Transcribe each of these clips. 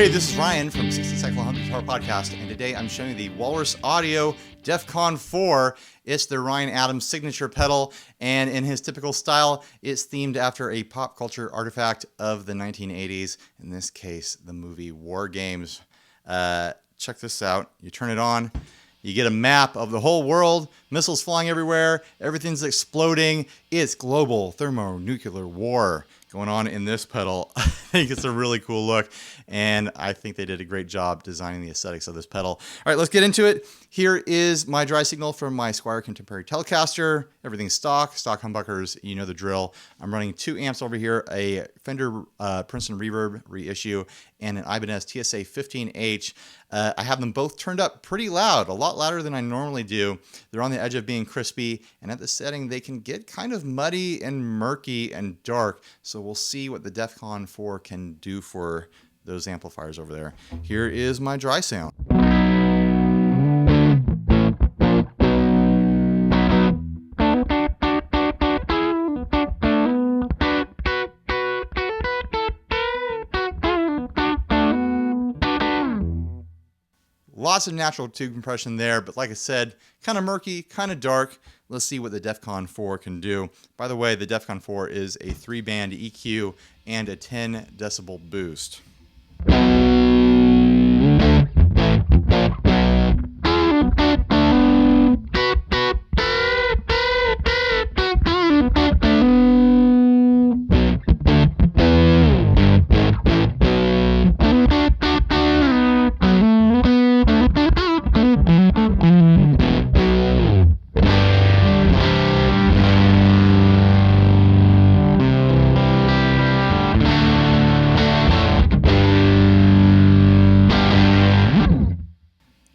Hey, this is Ryan from 60 Cycle Hum Guitar Podcast, and today I'm showing you the Walrus Audio Defcon 4. It's the Ryan Adams signature pedal, and in his typical style, it's themed after a pop culture artifact of the 1980s, in this case, the movie War Games. Check this out. You turn it on, you get a map of the whole world, missiles flying everywhere, everything's exploding. It's global thermonuclear war going on in this pedal. I think it's a really cool look, and I think they did a great job designing the aesthetics of this pedal. All right, let's get into it. Here is my dry signal from my Squier Contemporary Telecaster. Everything's stock humbuckers, you know the drill. I'm running 2 amps over here, a Fender Princeton Reverb reissue, and an Ibanez TSA 15H. I have them both turned up pretty loud, a lot louder than I normally do. They're on the edge of being crispy, and at the setting, they can get kind of muddy and murky and dark. So we'll see what the Defcon 4 can do for those amplifiers over there. Here is my dry sound. Lots of natural tube compression there, but like I said, kind of murky, kind of dark. Let's see what the Defcon 4 can do. By the way, the Defcon 4 is a 3-band EQ and a 10 decibel boost.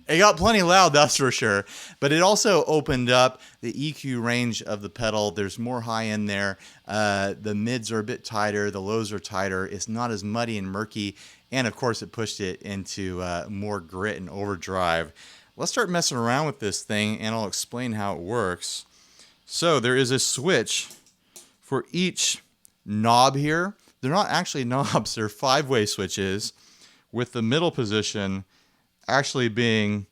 It got plenty loud, that's for sure, but it also opened up the EQ range of the pedal. There's more high end there. The mids are a bit tighter, the lows are tighter. It's not as muddy and murky, and of course it pushed it into more grit and overdrive. Let's start messing around with this thing, and I'll explain how it works. So there is a switch for each knob here. They're not actually knobs, they're 5-way switches, with the middle position actually being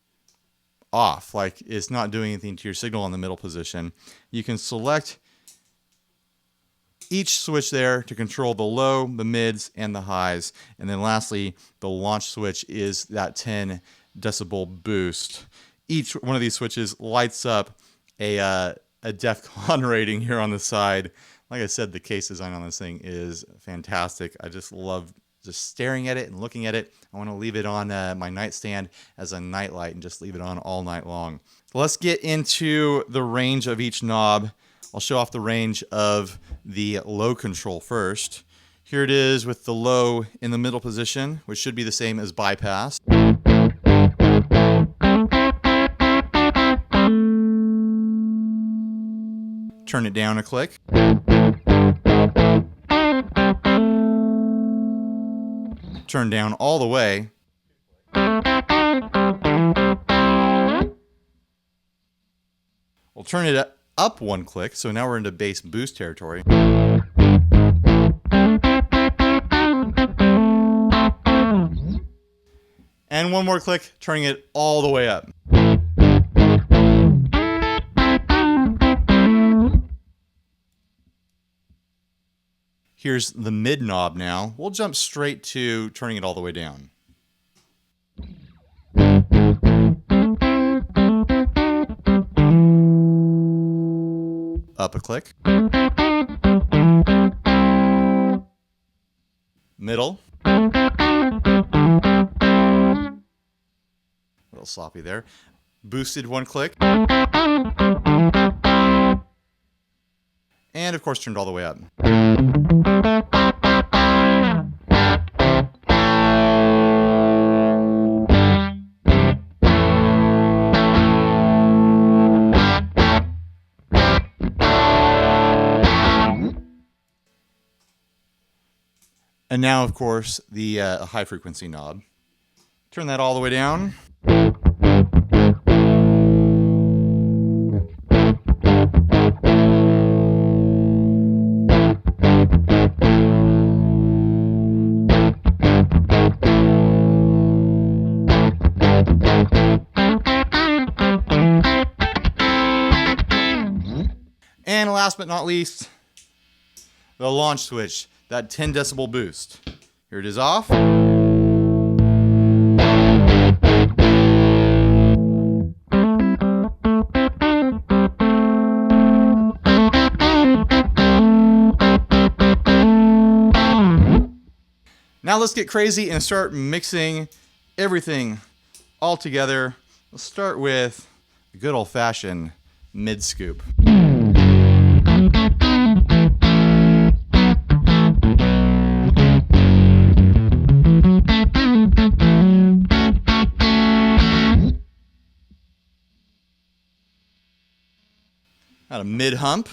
off, like it's not doing anything to your signal on the middle position. You can select each switch there to control the low, the mids, and the highs. And then lastly, the launch switch is that 10 decibel boost. Each one of these switches lights up a Defcon rating here on the side. Like I said, the case design on this thing is fantastic. I just love just staring at it and looking at it. I want to leave it on my nightstand as a nightlight and just leave it on all night long. Let's get into the range of each knob. I'll show off the range of the low control first. Here it is with the low in the middle position, which should be the same as bypass. Turn it down a click. Turn down all the way. We'll turn it up 1 click, so now we're into bass boost territory. And 1 more click, turning it all the way up. Here's the mid knob now. We'll jump straight to turning it all the way down. Up a click. Middle. A little sloppy there. Boosted 1 click. And of course turned all the way up. And now, of course, the high frequency knob. Turn that all the way down. last but not least, the launch switch, that 10 decibel boost. Here it is off. Now let's get crazy and start mixing everything all together. Let's start with a good old-fashioned mid-scoop. Got a mid-hump.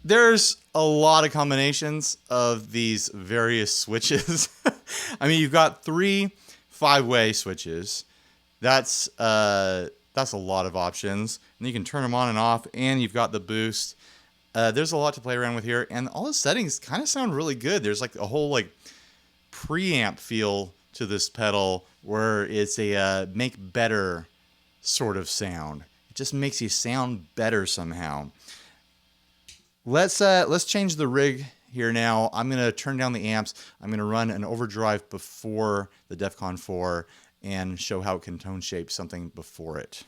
There's a lot of combinations of these various switches. I mean, you've got 3 5-way switches. That's a lot of options. And you can turn them on and off, and you've got the boost. There's a lot to play around with here, and all the settings kind of sound really good. There's like a whole like preamp feel to this pedal where it's a make better sort of sound. It just makes you sound better somehow. Let's change the rig here now. I'm going to turn down the amps. I'm going to run an overdrive before the Defcon 4 and show how it can tone shape something before it.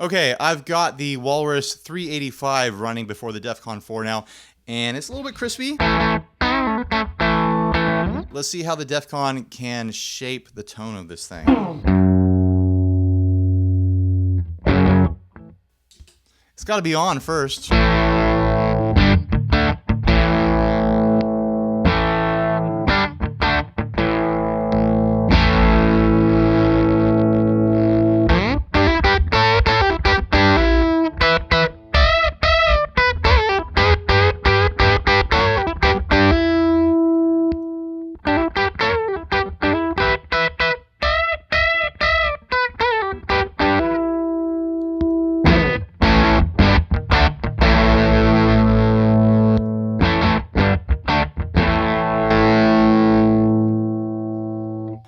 Okay, I've got the Walrus 385 running before the Defcon 4 now, and it's a little bit crispy. Let's see how the Defcon can shape the tone of this thing. It's got to be on first.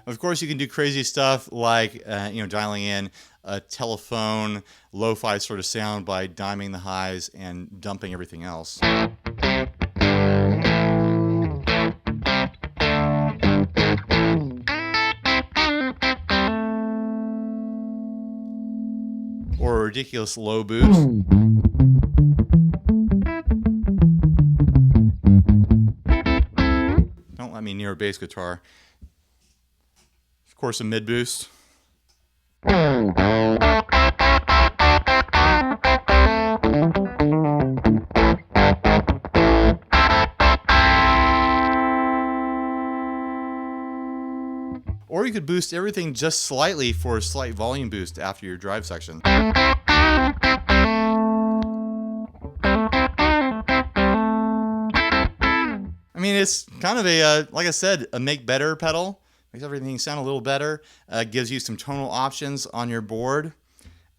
Of course, you can do crazy stuff like dialing in a telephone lo-fi sort of sound by diming the highs and dumping everything else. Or a ridiculous low boost. Don't let me near a bass guitar. Of course, a mid boost. Or you could boost everything just slightly for a slight volume boost after your drive section. I mean, it's kind of a, like I said, a make better pedal. Makes everything sound a little better. Gives you some tonal options on your board.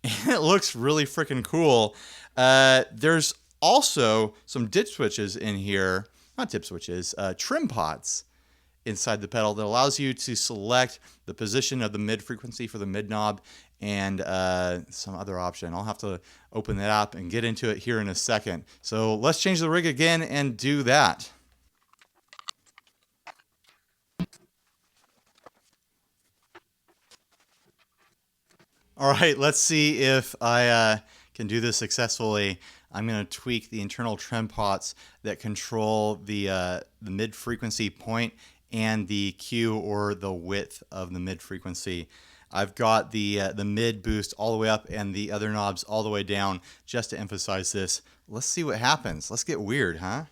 And it looks really freaking cool. There's also some dip switches in here. Not dip switches, trim pots inside the pedal that allows you to select the position of the mid frequency for the mid knob and some other option. I'll have to open that up and get into it here in a second. So let's change the rig again and do that. All right, let's see if I can do this successfully. I'm going to tweak the internal trim pots that control the mid-frequency point and the Q or the width of the mid-frequency. I've got the mid boost all the way up and the other knobs all the way down just to emphasize this. Let's see what happens. Let's get weird, huh?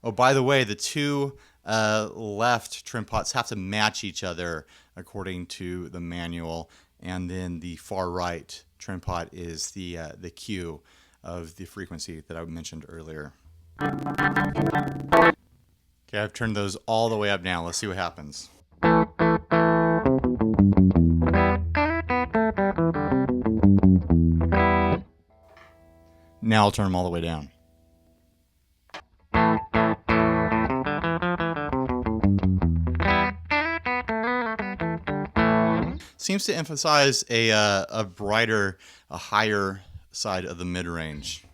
Oh, by the way, the two left trim pots have to match each other according to the manual, and then the far right trim pot is the cue of the frequency that I mentioned earlier. Okay, I've turned those all the way up now. Let's see what happens. Now I'll turn them all the way down. Seems to emphasize a brighter, a higher side of the mid-range.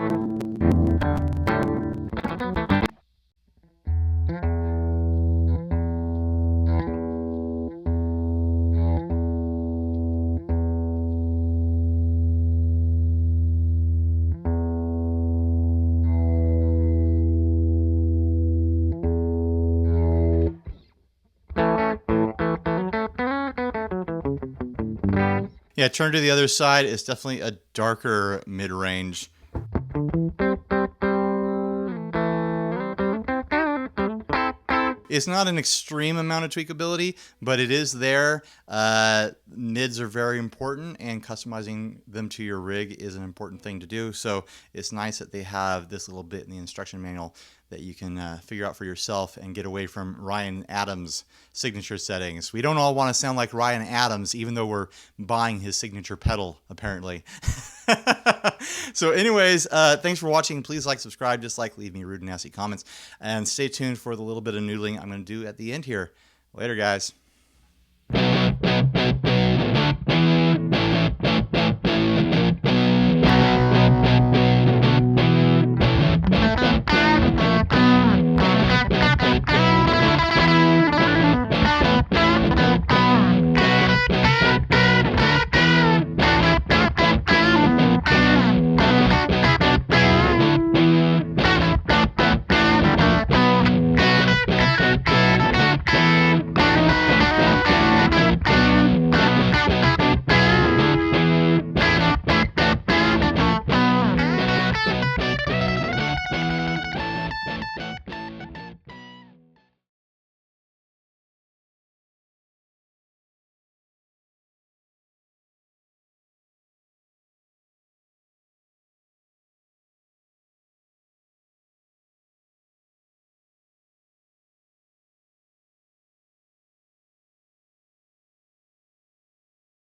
Yeah, turn to the other side. It's definitely a darker mid-range. It's not an extreme amount of tweakability, but it is there. Mids are very important, and customizing them to your rig is an important thing to do. So it's nice that they have this little bit in the instruction manual that you can figure out for yourself and get away from Ryan Adams' signature settings. We don't all want to sound like Ryan Adams, even though we're buying his signature pedal, apparently. So anyways, thanks for watching. Please like, subscribe, dislike, leave me rude and nasty comments, and stay tuned for the little bit of noodling I'm going to do at the end here. Later, guys.